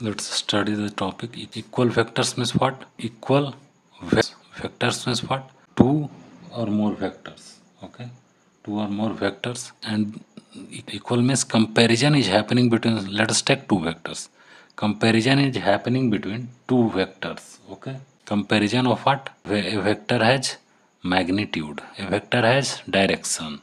Let's study the topic. Equal vectors means what? Equal vectors means what? Two or more vectors. Okay, two or more vectors, and equal means comparison is happening between. Let us take two vectors. Comparison is happening between two vectors. Okay, comparison of what? A vector has magnitude. A vector has direction.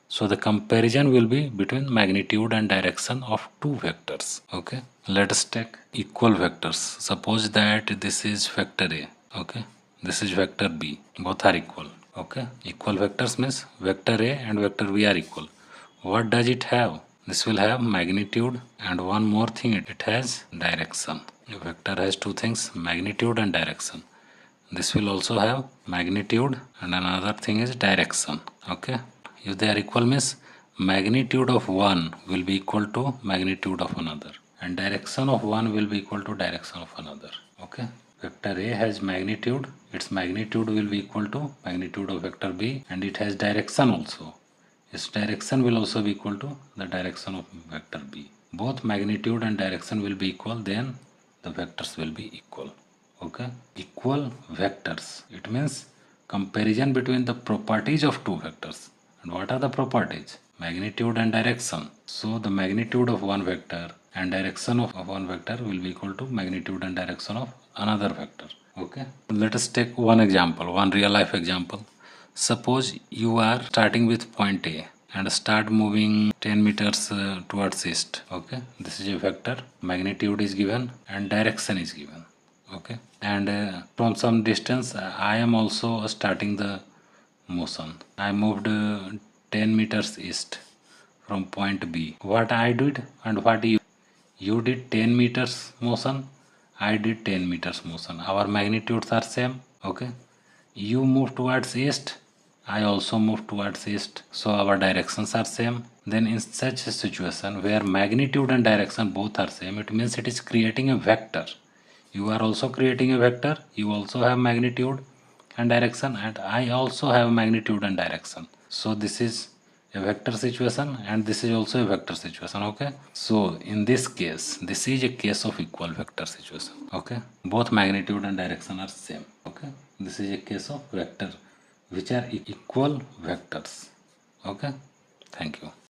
So the comparison will be between magnitude and direction of two vectors. Okay. Let us take equal vectors. Suppose that this is vector A. Okay. This is vector B. Both are equal. Okay. Equal vectors means vector A and vector B are equal. What does it have? This will have magnitude, and one more thing, it has direction. A vector has two things, magnitude and direction. This will also have magnitude, and another thing is direction. Okay. If they are equal means magnitude of one will be equal to magnitude of another, and direction of one will be equal to direction of another. Okay. Vector A has magnitude, its magnitude will be equal to magnitude of vector B, and it has direction also. Its direction will also be equal to the direction of vector B. Both magnitude and direction will be equal, then the vectors will be equal. Okay. Equal vectors, it means comparison between the properties of two vectors. And what are the properties? Magnitude and direction. So the magnitude of one vector and direction of one vector will be equal to magnitude and direction of another vector. Okay. Let us take one example, one real life example. Suppose you are starting with point A and start moving 10 meters towards east. Okay. This is a vector. Magnitude is given and direction is given. Okay. And from some distance I am also starting the motion. I moved 10 meters east from point B. What I did and what you did 10 meters motion, I did 10 meters motion. Our magnitudes are same. Okay. You move towards east, I also move towards east. So our directions are same. Then in such a situation where magnitude and direction both are same, it means it is creating a vector. You are also creating a vector. You also have magnitude and direction, and I also have magnitude and direction. So this is a vector situation, and this is also a vector situation. Okay. So in this case, this is a case of equal vector situation. Okay. Both magnitude and direction are same. Okay. This is a case of vector which are equal vectors. Okay. Thank you.